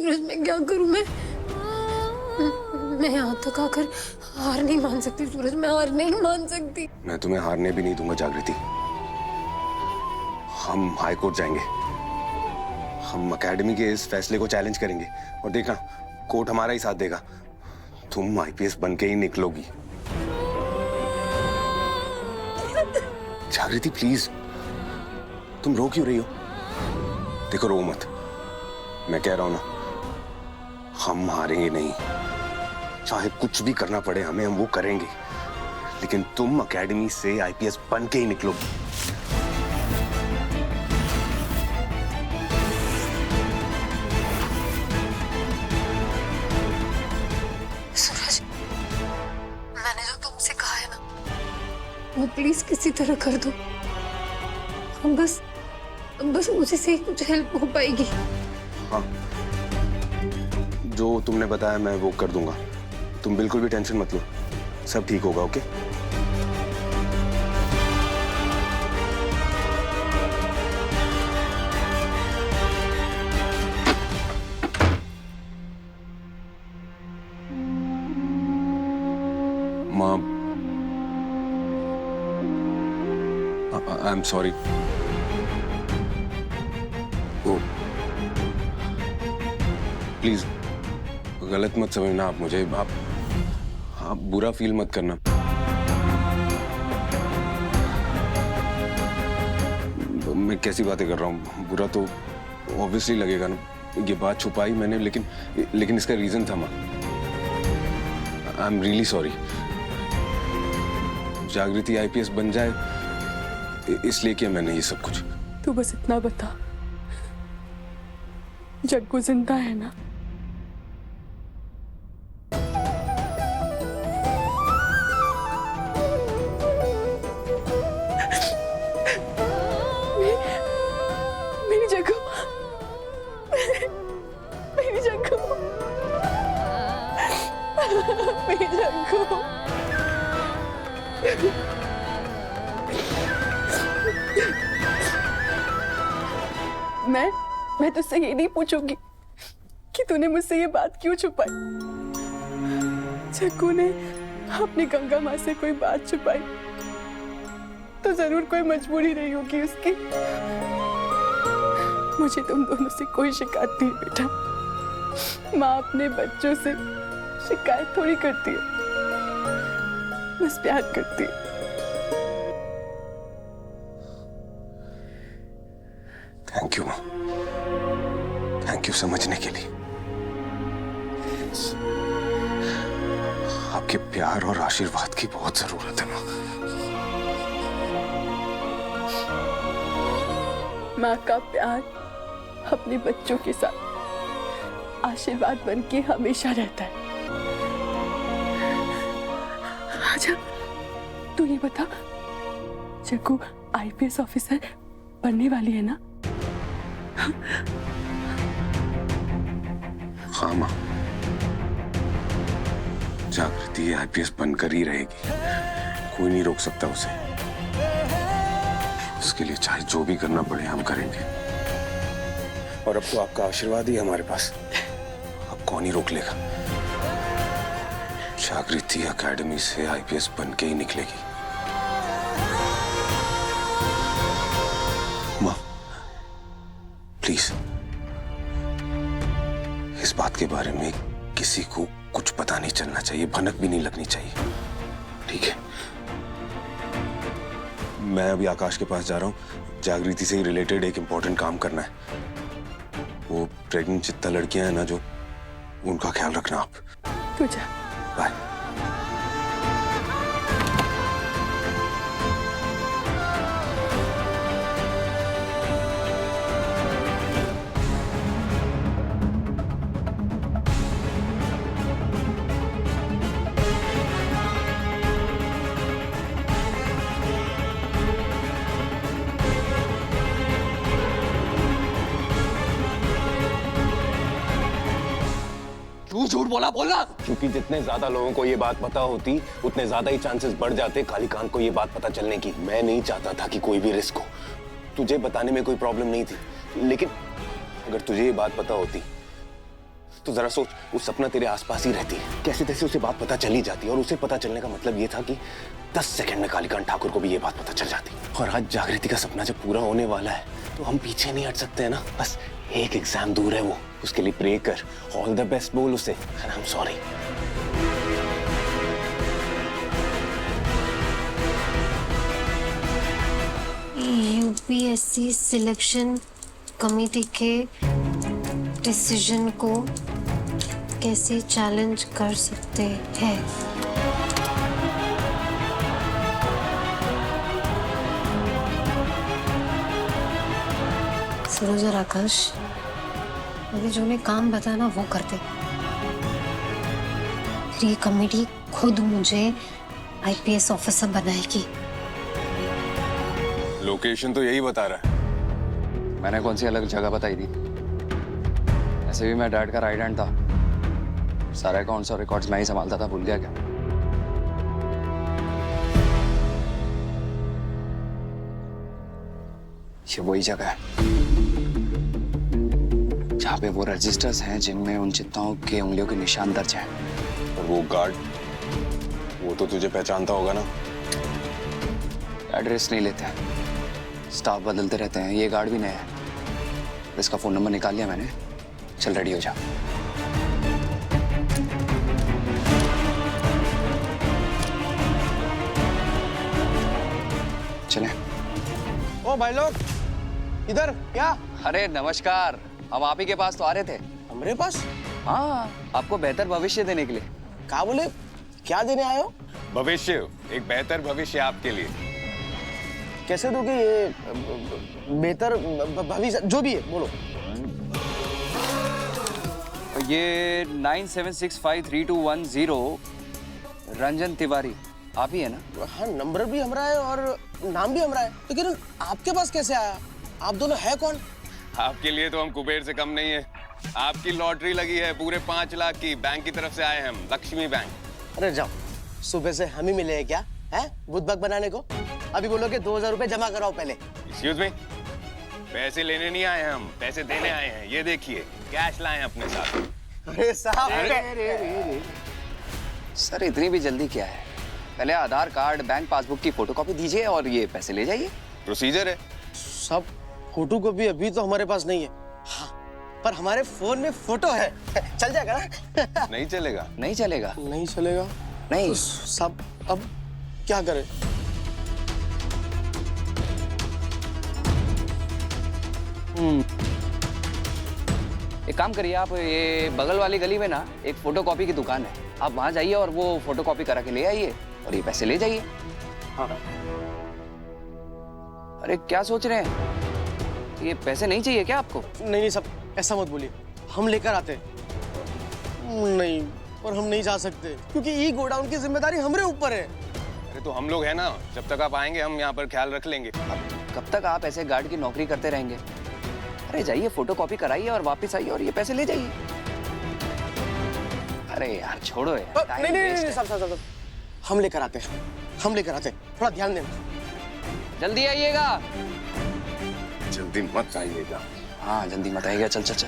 सूरज मैं क्या करूं? मैं यहाँ तक आकर हार नहीं मान सकती सूरज, मैं हार नहीं मान सकती। मैं तुम्हें हारने भी नहीं दूंगा जागृति। हम हाई कोर्ट जाएंगे, हम एकेडमी के इस फैसले को चैलेंज करेंगे और देखना कोर्ट हमारा ही साथ देगा। तुम आईपीएस बन के ही निकलोगी। जागृति प्लीज, तुम रो क्यों रही हो? देखो रो मत, मैं कह रहा हूं ना, हम हारेंगे नहीं। चाहे कुछ भी करना पड़े हमें, हम वो करेंगे, लेकिन तुम एकेडमी से आईपीएस बन के ही निकलोगी। सूरज, मैंने जो तुमसे कहा है ना, वो प्लीज किसी तरह कर दो। हम बस उसी से ही कुछ हेल्प हो पाएगी। हाँ, जो तुमने बताया मैं वो कर दूंगा। तुम बिल्कुल भी टेंशन मत लो, सब ठीक होगा। ओके? माँ, I am sorry. Oh, please गलत मत समझना आप मुझे। आप बुरा फील मत करना। मैं कैसी बातें कर रहा हूँ? बुरा तो ऑब्वियसली लगेगा ना। ये बात छुपाई मैंने, लेकिन इसका रीजन था माँ। I am really sorry. जागृति आईपीएस बन जाए इसलिए किया मैंने ये सब कुछ। तू बस इतना बता, जग्गू जिंदा है ना? मेरी जग्गू, मेरी जग्गू, मेरी जग्गू। मैं तुझसे ये नहीं पूछूंगी कि तूने मुझसे ये बात क्यों छुपाई। जग्गू ने अपनी गंगा माँ से कोई बात छुपाई तो जरूर कोई मजबूरी रही होगी उसकी। मुझे तुम दोनों से कोई शिकायत नहीं बेटा। माँ अपने बच्चों से शिकायत थोड़ी करती है, बस प्यार करती है। थैंक यू माँ, थैंक यू समझने के लिए। आपके प्यार और आशीर्वाद की बहुत जरूरत है माँ। माँ का प्यार अपने बच्चों के साथ आशीर्वाद बन के हमेशा रहता है। अच्छा, तू ये बता, जग्गू आईपीएस ऑफिसर बनने वाली है ना? हाँ माँ, जागृति आईपीएस बनकर ही रहेगी। कोई नहीं रोक सकता उसे। उसके लिए चाहे जो भी करना पड़े हम करेंगे। और अब तो आपका आशीर्वाद ही हमारे पास, अब कौन ही रोक लेगा। जागृति एकेडमी से आईपीएस बन के ही निकलेगी। माँ प्लीज, इस बात के बारे में किसी को कुछ पता नहीं चलना चाहिए, भनक भी नहीं लगनी चाहिए, ठीक है? मैं अभी आकाश के पास जा रहा हूँ। जागृति से रिलेटेड एक इम्पोर्टेंट काम करना है। वो प्रेग्नेंट चित्ता लड़कियां हैं ना जो, उनका ख्याल रखना आप। तू जा। बाय। तू झूठ बोला क्योंकि जितने ज्यादा लोगों को ये बात पता होती उतने ज्यादा ही चांसेस बढ़ जाते कालीकांत को ये बात पता चलने की। मैं नहीं चाहता था कि कोई भी रिस्क हो। तुझे बताने में कोई प्रॉब्लम नहीं थी, लेकिन अगर तुझे ये बात पता होती तो जरा सोच, वो सपना तेरे आसपास ही रहती है, कैसे तैसे उसे बात पता चली जाती है, और उसे पता चलने का मतलब ये था कि 10 सेकंड में कालीकांत ठाकुर को भी ये बात पता चल जाती। और आज जागृति का सपना जब पूरा होने वाला है तो हम पीछे नहीं हट सकते हैं ना। बस एक एग्जाम दूर है वो, उसके लिए प्रे कर, ऑल द बेस्ट बोल उसे, and I am sorry. UPSC selection committee के डिसीजन को कैसे चैलेंज कर सकते हैं? सूरज और आकाश, मुझे जो मैं काम बताया ना वो करते। फिर ये कमेटी खुद मुझे आईपीएस ऑफिसर बनाएगी। लोकेशन तो यही बता रहा है। मैंने कौन सी अलग जगह बताई थी? ऐसे भी मैं डैड का राइट हैंड था, सारे अकाउंट्स और रिकॉर्ड्स मैं ही संभालता था, भूल गया क्या? ये वही जगह है जहाँ पे वो रजिस्टर्स हैं जिनमें उन चित्ताओं के उंगलियों के निशान दर्ज हैं। और वो गार्ड, वो तो तुझे पहचानता होगा ना? एड्रेस नहीं लेते हैं, स्टाफ बदलते रहते हैं, ये गार्ड भी नया है। इसका फोन नंबर निकाल लिया मैंने, चल रेडी हो जा। चले। ओ भाई लोग, इधर क्या? अरे नमस्कार, हम आप ही के पास तो आ रहे थे। हमारे पास? हाँ, आपको बेहतर भविष्य देने के लिए। क्या बोले? क्या देने आए हो? भविष्य, एक बेहतर भविष्य आपके लिए। कैसे दोगे ये बेहतर भविष्य? जो भी है बोलो। ये 97653210 रंजन तिवारी आप ही है ना? हाँ, नंबर भी हमारा है और नाम भी हमारा है, लेकिन आपके पास कैसे आया? आप दोनों है कौन? आपके लिए तो हम कुबेर से कम नहीं है। आपकी लॉटरी लगी है पूरे 5 लाख की, बैंक की तरफ से आए हैं हम, लक्ष्मी बैंक। अरे जाओ, सुबह से हम ही मिले हैं क्या? है बुद्धबक बनाने को? अभी बोलो कि 2000 रुपए जमा कराओ पहले। एक्सक्यूज मी, पैसे लेने नहीं आए हैं हम, पैसे देने आए हैं। ये देखिए, कैश लाए हैं अपने साथ। अरे साहब, सर इतनी भी जल्दी क्या है? पहले आधार कार्ड, बैंक पासबुक की फोटोकॉपी दीजिए और ये पैसे ले जाइए। प्रोसीजर है। सब फोटो कॉपी अभी तो हमारे पास नहीं है। हाँ, पर हमारे फोन में फोटो है। चल जाएगा ना? नहीं चलेगा। नहीं चलेगा? नहीं चलेगा? नहीं। तो सब अब क्या करें? एक काम करिए, आप ये बगल वाली गली में ना एक फोटोकॉपी की दुकान है, आप वहां जाइए और वो फोटोकॉपी करा के ले आइए और ये पैसे ले जाइए। हाँ। अरे क्या सोच रहे हैं? ये पैसे नहीं चाहिए क्या आपको? नहीं नहीं सब ऐसा मत बोलिए, हम लेकर आते। नहीं, पर हम नहीं जा सकते क्योंकि ई गोडाउन की जिम्मेदारी हमारे ऊपर है। अरे तो हम लोग हैं ना, जब तक आप आएंगे हम यहाँ पर ख्याल रख लेंगे। अब कब तक आप ऐसे गार्ड की नौकरी करते रहेंगे? अरे जाइए, फोटोकॉपी कराइए और वापस आइए और ये पैसे ले जाइए। अरे यार छोड़ो यार, नहीं नहीं नहीं सब हम लेकर आते हैं, हम लेकर आते हैं, थोड़ा ध्यान देना। जल्दी आइएगा। जल्दी मत आइएगा। हाँ जल्दी मत आइएगा, चल चल चल।